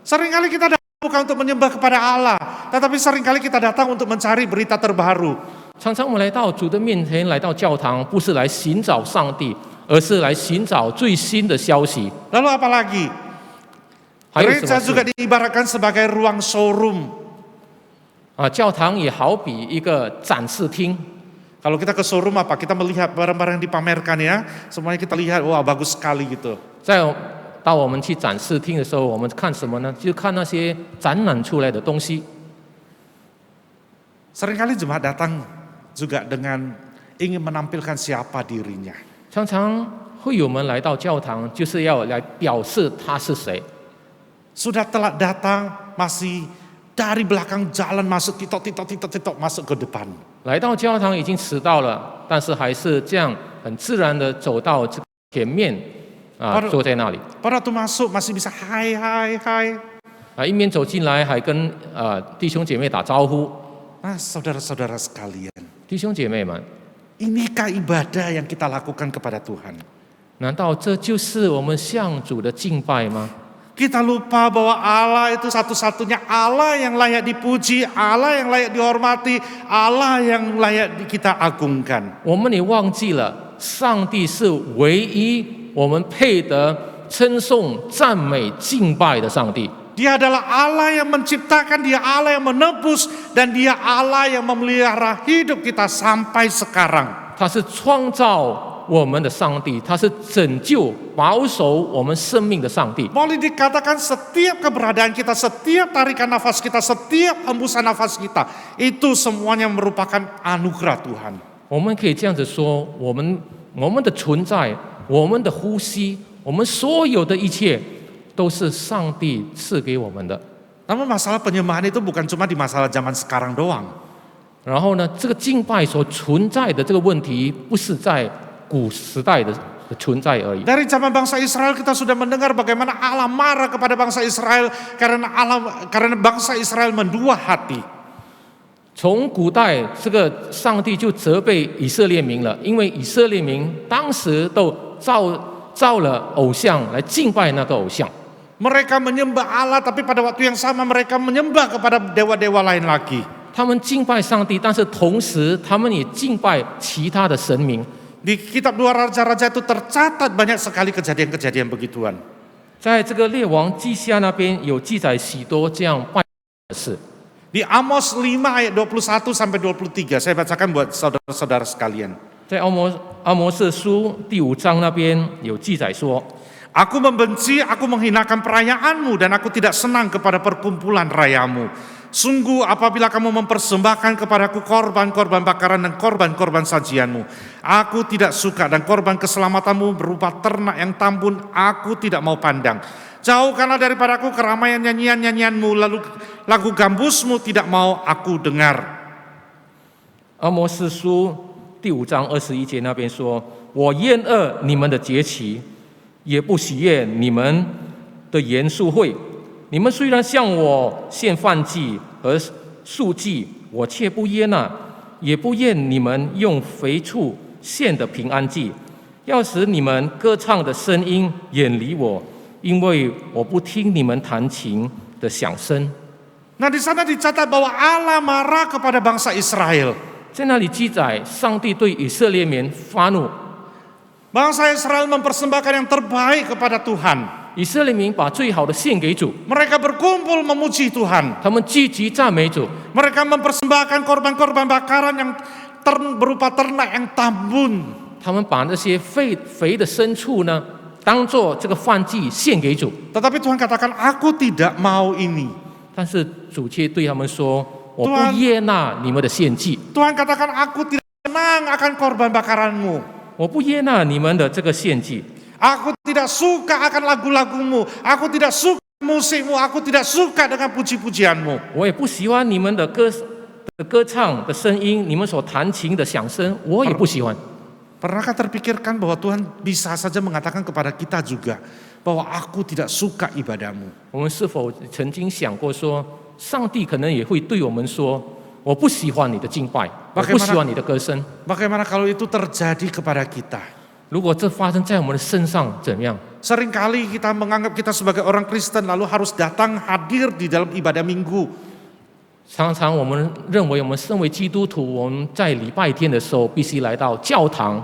Seringkali kita datang bukan untuk menyembah kepada Allah, tetapi seringkali kita datang untuk mencari berita terbaru. 常常我们来到主的面前，来到教堂，不是来寻找上帝，而是来寻找最新的消息。 Lalu apa lagi? 还有什 Gereja 么 juga 事？ diibaratkan sebagai ruang showroom. 教堂也好比一个展示厅。 Kalau kita ke showroom apa? Kita melihat barang-barang yang dipamerkan ya. Semuanya kita lihat, wah bagus sekali gitu. 当我们去展示厅的时候，我们看什么呢？就看那些展览出来的东西。 Seringkali jemaat datang juga dengan ingin menampilkan siapa dirinya. 常常会有人来到教堂，就是要来表示他是谁。 Sudah telat datang, masih dari belakang jalan masuk titok masuk ke depan. 来到教堂已经迟到了，但是还是这样很自然的走到这前面坐在那里。 Pada waktu masuk masih bisa hai. 一面走进来还跟弟兄姐妹打招呼。 Nah, saudara-saudara sekalian, 弟兄姐妹们， inikah ibadah yang kita lakukan kepada Tuhan? 难道这就是我们向主的敬拜吗？ Kita lupa bahwa Allah itu satu-satunya Allah yang layak dipuji, Allah yang layak dihormati, Allah yang layak kita agungkan. 我们也忘记了，上帝是唯一我们配得称颂、赞美、敬拜的上帝。 Dia adalah Allah yang menciptakan, Dia Allah yang menebus, dan Dia Allah yang memelihara hidup kita sampai sekarang. 他是创造我们的上帝，他是拯救、保守我们生命的上帝。 Boleh dikatakan setiap keberadaan kita, setiap tarikan nafas kita, setiap hembusan nafas kita, itu semuanya merupakan anugerah Tuhan. 我们可以这样子说，我们的存在，我们的呼吸，我们所有的一切，都是上帝赐给我们的。 Namun masalah penyembahan itu bukan cuma di masalah zaman sekarang doang. 然后呢，这个敬拜所存在的这个问题，不是在古时代的存在而已。 Dari zaman bangsa Israel kita sudah mendengar bagaimana Allah marah kepada bangsa Israel karena bangsa Israel mendua hati. 从古代，这个上帝就责备以色列民了，因为以色列民当时都造了偶像来敬拜那个偶像。 Mereka menyembah Allah, tapi pada waktu yang sama mereka menyembah kepada dewa-dewa lain lagi. 他们敬拜上帝，但是同时他们也敬拜其他的神明。 Di kitab 2 Raja-Raja itu tercatat banyak sekali kejadian-kejadian begituan. 在这个列王记下那边有记载许多这样拜的事。Di Amos 5 ayat 21 sampai 23, saya bacakan buat saudara-saudara sekalian. 在阿摩司书第5章那边有记载说， Aku membenci, aku menghinakan perayaanmu, dan aku tidak senang kepada perkumpulan rayamu. Sungguh apabila kamu mempersembahkan kepadaku korban-korban bakaran dan korban-korban sajianmu, aku tidak suka, dan korban keselamatanmu berupa ternak yang tambun, aku tidak mau pandang. Jauhkanlah daripadaku keramaian nyanyian-nyanyianmu, lalu lagu gambusmu tidak mau aku dengar. 阿摩司书第5章21节那边说：“我厌恶你们的节期，也不喜悦你们的严肃会。你们虽然向我献燔祭和素祭，我却不悦纳，也不厌你们用肥畜献的平安祭。要使你们歌唱的声音远离我，因为我不听你们弹琴的响声。” Nah, di sana dicatat bahwa Allah marah kepada bangsa Israel. 在那里记载，上帝对以色列民发怒， Bangsa Israel mempersembahkan yang terbaik kepada Tuhan. 以色列民把最好的献给主， Mereka berkumpul memuji Tuhan. 他们聚集赞美主， Mereka mempersembahkan korban-korban bakaran yang berupa ternak yang tambun. 他们把那些肥的牲畜呢，当做这个燔祭献给主。 Tetapi Tuhan katakan, aku tidak mau ini. 但是主却对他们说：“我不 Tuhan 悦纳你们的献祭， Tuhan katakan, aku tidak senang akan korban bakaranmu. 我不悦纳你们的这个献祭， Aku tidak suka akan lagu-lagumu. Aku tidak suka musikmu. Aku tidak suka dengan puji-pujianmu. 我也不喜欢你们的歌唱的声音，你们所弹琴的响声，我也不喜欢。” Pernahkah terpikirkan bahwa Tuhan bisa saja mengatakan kepada kita juga bahwa aku tidak suka ibadahmu? 我们是否曾经想过说，上帝可能也会对我们说：“我不喜欢你的敬拜，我不喜欢你的歌声。” Bagaimana kalau itu terjadi kepada kita? 如果这发生在我们的身上，怎么样？ Seringkali kita menganggap kita sebagai orang Kristen lalu harus datang hadir di dalam ibadah minggu. 常常我们认为，我们身为基督徒，我们在礼拜天的时候必须来到教堂，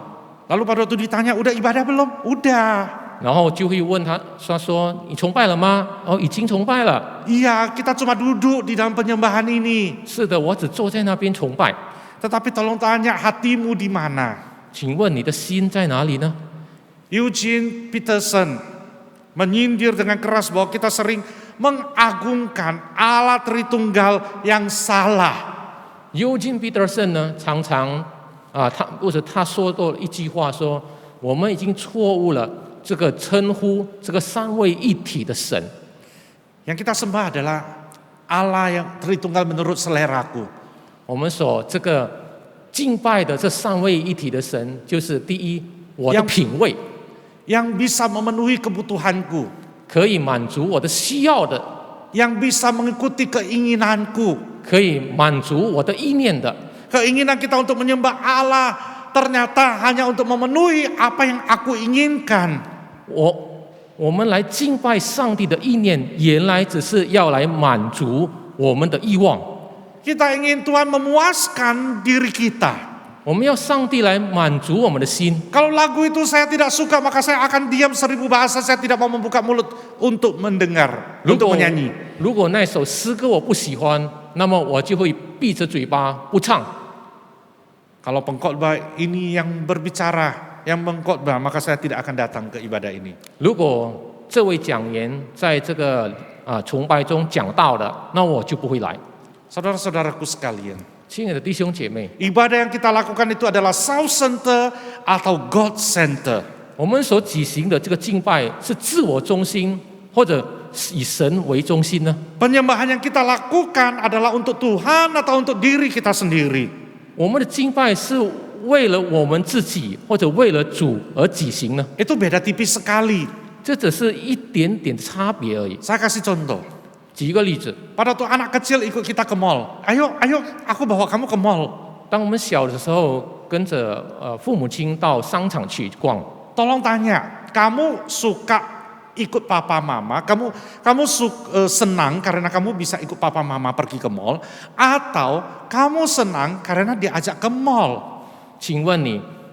Lalu pada waktu ditanya, udah ibadah belum? Udah. 然后就会问他说：“你崇拜了吗？”哦，已经崇拜了。 Iya, kita cuma duduk di dalam penyembahan ini. 是的，我只坐在那边崇拜。 Tetapi tolong tanya, hatimu di mana? 请问你的心在哪里呢？ Eugene Peterson menyindir dengan keras bahwa kita sering mengagungkan Allah Tritunggal yang salah. Eugene Peterson 呢，常常他说过一句话说：“我们已经错误了这个称呼这个三位一体的神。” Yang kita sembah adalah Allah yang Tritunggal menurut seleraku. 我们所这个敬拜的这三位一体的神，就是第一，我的品味 Yang bisa memenuhi kebutuhanku. 可以满足我的需要的， Yang bisa mengikuti keinginanku. 可以满足我的意念的。 Keinginan kita untuk menyembah Allah ternyata hanya untuk memenuhi apa yang aku inginkan. 我们来敬拜上帝的意念，原来只是要来满足我们的欲望。 Kita ingin Tuhan memuaskan diri kita. 我们要上帝来满足我们的心。 Kalau lagu itu saya tidak suka, maka saya akan diam 1000 bahasa. Saya tidak mau membuka mulut untuk mendengar, untuk menyanyi. 如果那首诗歌我不喜欢，那么我就会闭着嘴巴不唱。 Kalau pengkhotbah ini yang berbicara, yang mengkhotbah, maka saya tidak akan datang ke ibadah ini. 如果这位讲员在这个崇拜中讲到的，那我就不会来。 Saudara-saudaraku sekalian, 亲爱的弟兄姐妹， ibadah yang kita lakukan itu adalah self center atau God center. 我们所举行的这个敬拜是自我中心，或者以神为中心呢？ Penyembahan yang kita lakukan adalah untuk Tuhan atau untuk diri kita sendiri. 我们的敬拜是为了我们自己，或者为了主而举行呢？ Itu beda tipis sekali. 这只是一点点的差别而已。 Saya kasih contoh. 举一个例子， Pada waktu anak kecil ikut kita ke mall. Ayo, aku bawa kamu ke mall. 当我们小的时候跟着父母亲到商场去逛， Tolong tanya, kamu suka ikut papa mama? Kamu senang karena kamu bisa ikut papa mama pergi ke mall? Atau kamu senang karena diajak ke mall? 请问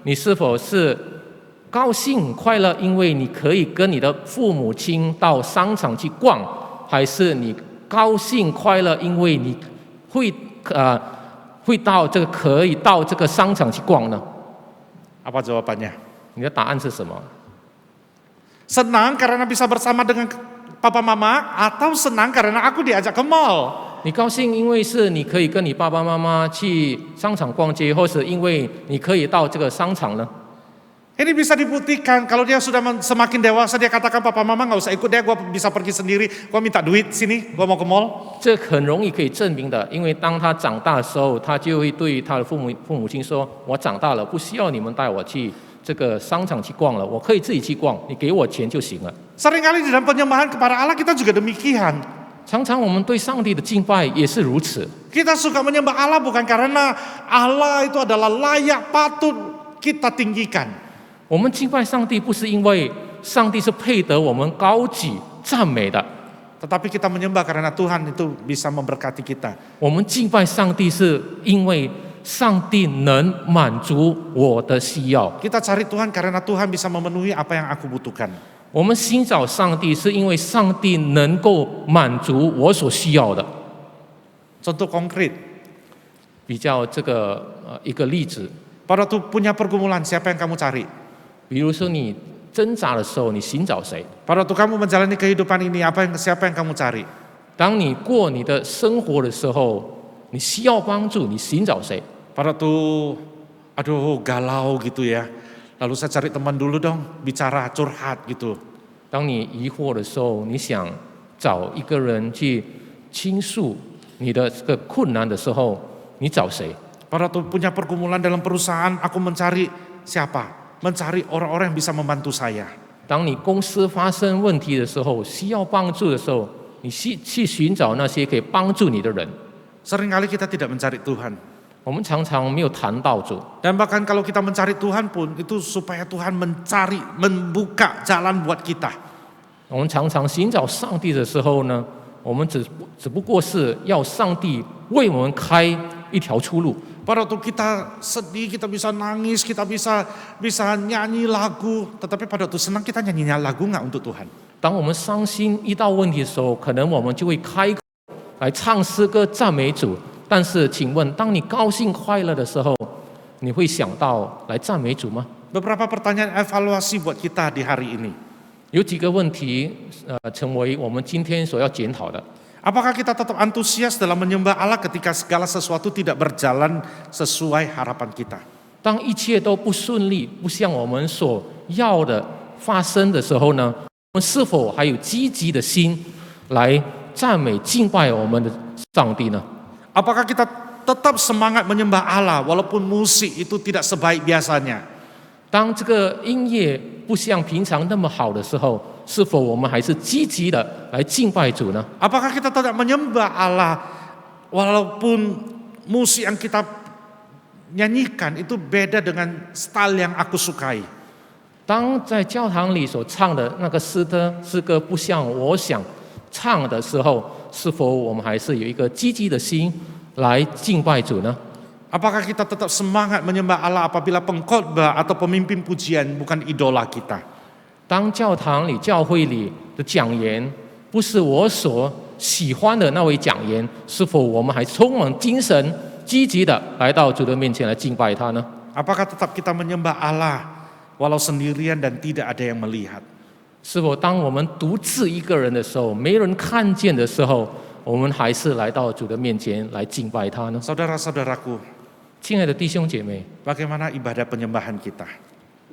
你是否是高兴快乐，因为你可以跟你的父母亲到商场去逛，还是你高兴快乐，因为你会到这个可以到这个商场去逛呢？ Apa jawabannya? 你的答案是什么？ Senang karena bisa bersama dengan papa mama atau senang karena aku diajak ke mall? 你高兴因为是你可以跟你爸爸妈妈去商场逛街，或是因为你可以到这个商场呢？ Ini bisa dibuktikan kalau dia sudah semakin dewasa dia katakan papa mama nggak usah ikut deh, gue bisa pergi sendiri, gue minta duit sini, gue mau ke mall. 这很容易可以证明的，因为当他长大的时候，他就会对他的父母亲说：“我长大了，不需要你们带我去这个商场去逛了，我可以自己去逛，你给我钱就行了。” Seringkali di dalam penyembahan kepada Allah kita juga demikian. 常常我们对上帝的敬拜也是如此。 Kita suka menyembah Allah bukan karena Allah itu adalah layak patut kita tinggikan. 我们敬拜上帝不是因为上帝是配得我们高举赞美的， Tetapi kita menyembah karena Tuhan itu bisa memberkati kita. 我们敬拜上帝是因为上帝能满足我的需要。 Kita cari Tuhan karena Tuhan bisa memenuhi apa yang aku butuhkan. 我们寻找上帝是因为上帝能够满足我所需要的。 Contoh konkret, 比较这个一个例子， pada waktu punya pergumulan siapa yang kamu cari? 比如说你挣扎的时候，你寻找谁？ Pada waktu kamu menjalani kehidupan ini siapa yang kamu cari? 当你过你的生活的时候，你需要帮助，你寻找谁？ Pada waktu aduh galau gitu ya. Lalu saya cari teman dulu dong, bicara curhat gitu. 当你疑惑的时候，你想找一个人去倾诉你的这个困难的时候，你找谁？ Pada waktu punya pergumulan dalam perusahaan, aku mencari siapa? Mencari orang-orang yang bisa membantu saya. 当你公司发生问题的时候，需要帮助的时候，你去寻找那些可以帮助你的人。 Seringkali kita tidak mencari Tuhan. 我们常常没有谈到主， Dan bahkan kalau kita mencari Tuhan pun, itu supaya Tuhan membuka jalan buat kita. 我们常常寻找上帝的时候呢，我们只不过是要上帝为我们开一条出路。 Pada waktu kita sedih, kita bisa nangis, kita bisa nyanyi lagu. Tetapi pada waktu senang kita nyanyi lagu nggak untuk Tuhan? 当我们伤心遇到问题的时候，可能我们就会开口来唱诗歌赞美主。但是，请问，当你高兴快乐的时候，你会想到来赞美主吗？ Beberapa pertanyaan evaluasi buat kita di hari ini. 有几个问题，成为我们今天所要检讨的。 Apakah kita tetap antusias dalam menyembah Allah ketika segala sesuatu tidak berjalan sesuai harapan kita? 当一切都不顺利，不像我们所要的发生的时候呢，我们是否还有积极的心来赞美敬拜我们的上帝呢？ Apakah kita tetap semangat menyembah Allah walaupun musik itu tidak sebaik biasanya? 当这个音乐不像平常那么好的时候，是否我们还是积极的来敬拜主呢？ Apakah kita tetap menyembah Allah walaupun musik yang kita nyanyikan itu beda dengan style yang aku sukai? 当在教堂里所唱的那个诗歌不像我想唱的时候，是否我们还是有一个积极的心来敬拜主呢？ Apakah kita tetap semangat menyembah Allah apabila pengkhotbah atau pemimpin pujian bukan idola kita? 当教堂里、教会里的讲员不是我所喜欢的那位讲员，是否我们还充满精神、积极的来到主的面前来敬拜他呢？ Apakah tetap kita menyembah Allah walau sendirian dan tidak ada yang melihat? 是否当我们独自一个人的时候，没人看见的时候，我们还是来到主的面前来敬拜他呢？ Saudara-saudaraku, 亲爱的弟兄姐妹， bagaimana ibadah penyembahan kita?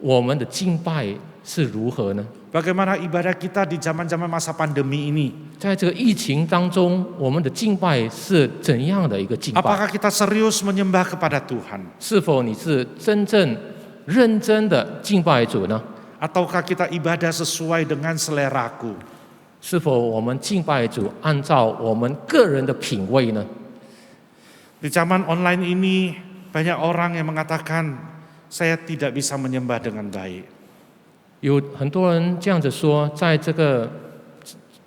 我们的敬拜是如何呢？ Bagaimana ibadah kita di zaman-zaman masa pandemi ini? 在这个疫情当中，我们的敬拜是怎样的一个敬拜？ Apakah kita serius menyembah kepada Tuhan? 是否你是真正认真的敬拜主呢？ Ataukah kita ibadah sesuai dengan seleraku? 是否我们敬拜主按照我们个人的品味呢？ Di zaman online ini banyak orang yang mengatakan saya tidak bisa menyembah dengan baik. 有很多人这样子说，在这个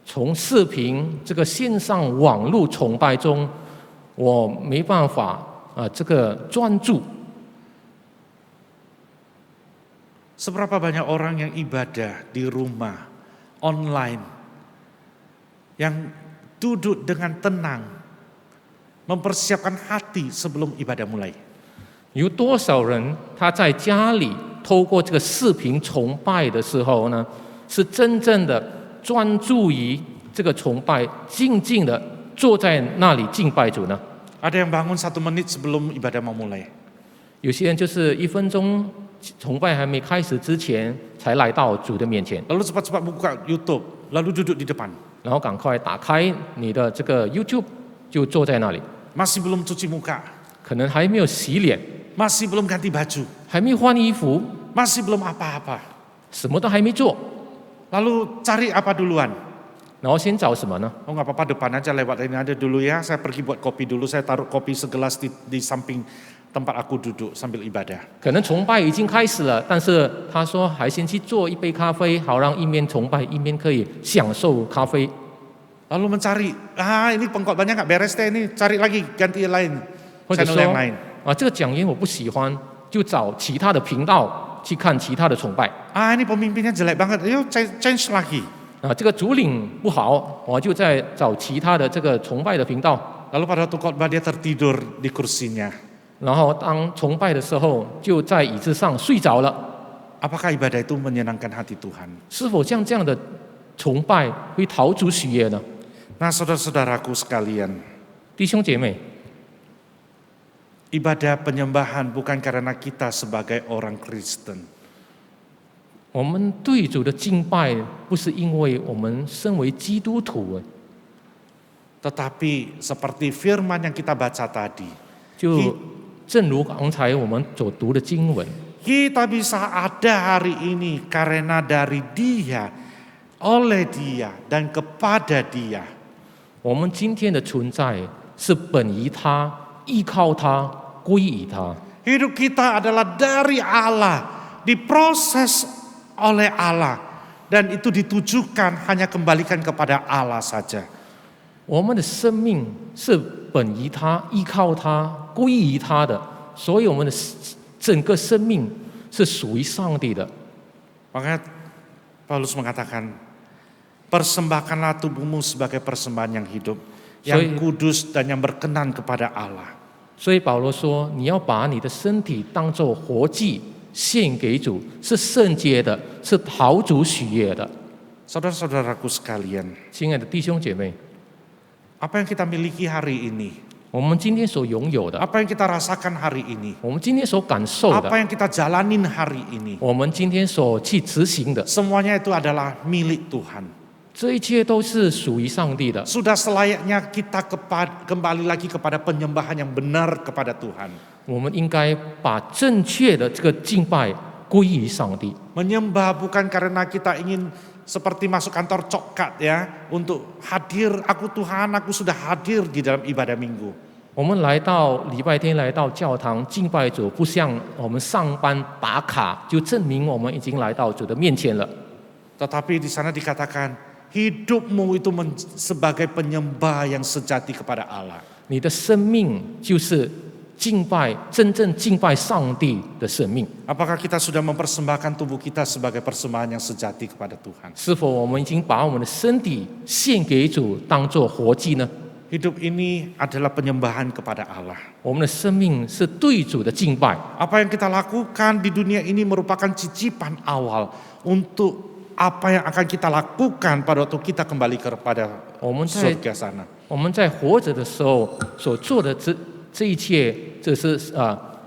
从视频这个线上网络崇拜中，我没办法这个专注。 Seberapa banyak orang yang ibadah di rumah, online, yang duduk dengan tenang, mempersiapkan hati sebelum ibadah mulai. 有多少人他在家里透过这个视频崇拜的时候呢，是真正的专注于这个崇拜，静静的坐在那里敬拜主呢？ Ada yang bangun 1 menit sebelum ibadah mau mulai. 有些人就是1分钟崇拜还没开始之前才来到主的面前， Lalu cepat-cepat buka YouTube, lalu duduk di depan. 然后赶快打开你的这个 YouTube， 就坐在那里， Masih belum cuci muka, 可能还没有洗脸， masih belum ganti baju, 还没换衣服， masih belum apa-apa. 什么都还没做， Lalu cari apa duluan? 然后先找什么呢？ Oh nggak apa-apa, depan aja lewat ini ada dulu ya. Saya pergi buat kopi dulu. Saya taruh kopi segelas di samping tempat aku duduk sambil ibadah. 可能崇拜已经开始了，但是他说还先去做一杯咖啡，好让一面崇拜一面可以享受咖啡。 Lalu mencari, ini pengkhotbahnya nggak beres deh, ini cari lagi ganti yang lain, 或者 channel 说 yang lain. 这个讲员我不喜欢，就找其他的频道去看其他的崇拜。 Ini pemimpinnya jelek banget, yuk change lagi. 这个主领不好，我就在找其他的这个崇拜的频道。 Lalu pada waktu khotbah dia tertidur di kursinya. 然后当崇拜的时候，就在椅子上睡着了。 Apakah ibadah itu menyenangkan hati Tuhan? 是否像这样的崇拜会讨主喜悦呢？ Nah saudara-saudaraku sekalian, 弟兄姐妹， ibadah penyembahan bukan karena kita sebagai orang Kristen. 我们对主的敬拜，不是因为我们身为基督徒， Tetapi seperti firman yang kita baca tadi, 就正如刚才我们所读的经文， kita bisa ada hari ini karena dari Dia, oleh Dia, dan kepada Dia. 我们今天的存在是本于他，依靠他，归于他。 Hidup kita adalah dari Allah, diproses oleh Allah, dan itu ditujukan hanya kembalikan kepada Allah saja. 我们的生命是本于他，依靠他，归于他的，所以我们的整个生命是属于上帝的。 Makanya Paulus mengatakan, persembahkanlah tubuhmu sebagai persembahan yang hidup, yang kudus dan yang berkenan kepada Allah. 所以保罗说：“你要把你的身体当作活祭献给主，是圣洁的，是讨主喜悦的。” Saudara-saudaraku sekalian, 亲爱的弟兄姐妹， apa yang kita miliki hari ini, 我们今天所拥有的， apa yang kita rasakan hari ini, 我们今天所感受 apa 的， yang kita jalanin hari ini, 我们今天所去执行的， semuanya itu adalah milik Tuhan. 这一切都是属于上帝的。 Sudah selayaknya kita kembali lagi kepada penyembahan yang benar kepada Tuhan. 我们应该把正确的这个敬拜归于上帝。 Menyembah bukan karena kita ingin seperti masuk kantor coklat ya, untuk hadir, aku Tuhan, aku sudah hadir di dalam ibadah minggu. 我们来到礼拜天来到教堂敬拜主，不像我们上班打卡就证明我们已经来到主的面前了。 Tetapi di sana dikatakan, hidupmu itu sebagai penyembah yang sejati kepada Allah. 你的生命就是敬拜，真正敬拜上帝的生命。 Apakah kita sudah mempersembahkan tubuh kita sebagai persembahan yang sejati kepada Tuhan? 是否我们已经把我们的身体献给主，当作活祭呢？ Hidup ini adalah penyembahan kepada Allah. 我们的生命是对主的敬拜。 Apa yang kita lakukan di dunia ini merupakan cicipan awal untuk apa yang akan kita lakukan pada waktu kita kembali kepada 我们在 surga sana. 我们在活着的时候所做的这一切，这是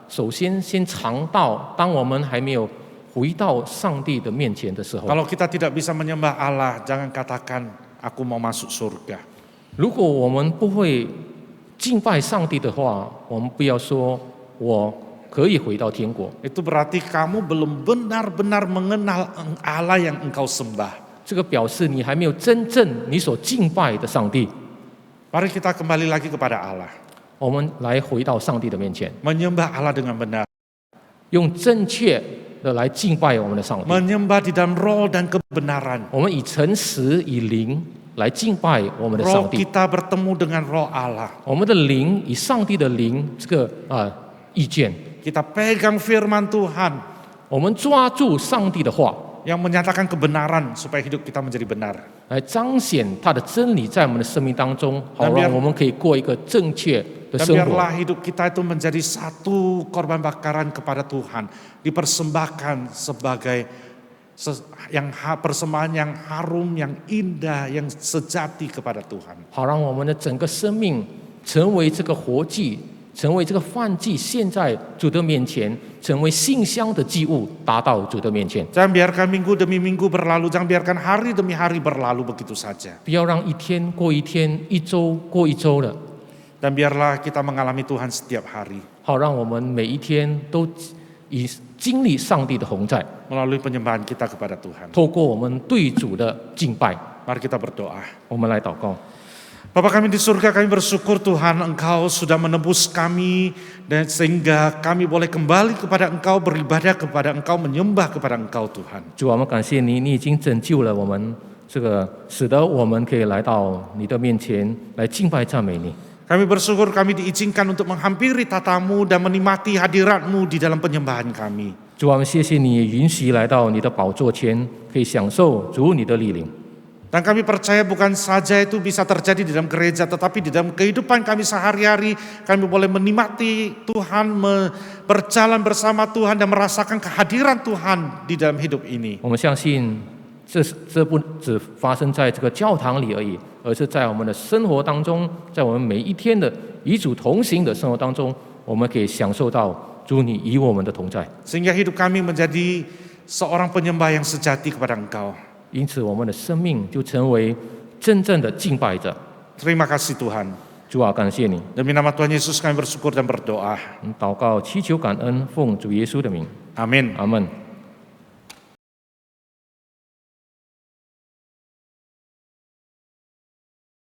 首先尝到，当我们还没有回到上帝的面前的时候。 Kalau kita tidak bisa menyembah Allah, jangan katakan aku mau masuk surga. 如果我们不会敬拜上帝的话，我们不要说我可以回到天国。 Itu berarti kamu belum benar-benar mengenal Allah yang engkau sembah. 这个表示你还没有真正你所敬拜的上帝。 Mari kita kembali lagi kepada Allah. 我们来回到上帝的面前， Menyembah Allah dengan benar. 用正确的来敬拜我们的上帝。 Menyembah di dalam roh dan kebenaran. 我们以诚实、以灵来敬拜我们的 Roh 上帝。 kita bertemu dengan roh Allah. 我们的灵以上帝的灵这个意见， Kita pegang firman Tuhan. 我们抓住上帝的话， yang menyatakan kebenaran supaya hidup kita menjadi benar. 来彰显他的真理在我们的生命当中，好让我们可以过一个正确的 Dan 生活。 biarlah hidup kita itu menjadi satu korban bakaran kepada Tuhan, dipersembahkan sebagai persembahan yang harum, yang indah, yang sejati kepada Tuhan. 好让我们的整个生命成为这个活祭，成为这个燔祭，献在主的面前，成为馨香的祭物，达到主的面前。 Jangan biarkan minggu demi minggu berlalu, jangan biarkan hari demi hari berlalu begitu saja. 不要让一天过一天，一周过一周了。 Dan biarlah kita mengalami Tuhan setiap hari 好让我们每一天都以经历上帝的同在， melalui penyembahan kita kepada Tuhan. 透过我们对主的敬拜， Mari kita berdoa. 我们来祷告。 Bapa kami di surga, kami bersyukur Tuhan Engkau sudah menebus kami dan sehingga kami boleh kembali kepada Engkau, beribadah kepada Engkau, menyembah kepada Engkau Tuhan. 主啊，我们感谢你，你已经拯救了我们，这个使得我们可以来到你的面前来敬拜赞美你。 Kami bersyukur kami diizinkan untuk menghampiri tatamu dan menikmati hadiratmu di dalam penyembahan kami. 主啊，我们谢谢你允许来到你的宝座前，可以享受主你的莅临。 Dan kami percaya bukan saja itu bisa terjadi di dalam gereja, tetapi di dalam kehidupan kami sehari-hari, kami boleh menikmati Tuhan, berjalan bersama Tuhan dan merasakan kehadiran Tuhan di dalam hidup ini. 我们相信这不只发生在这个教堂里而已，而是在我们的生活当中，在我们每一天的与主同行的生活当中，我们可以享受到主你与我们的同在。 Sehingga hidup kami menjadi seorang penyembah yang sejati kepada Engkau. 因此，我们的生命就成为真正的敬拜者。 Terima kasih Tuhan. 主啊，感谢你， Demi nama Tuhan Yesus kami bersyukur dan berdoa. 祷告祈求感恩，奉主耶稣的名， Amin. 阿门。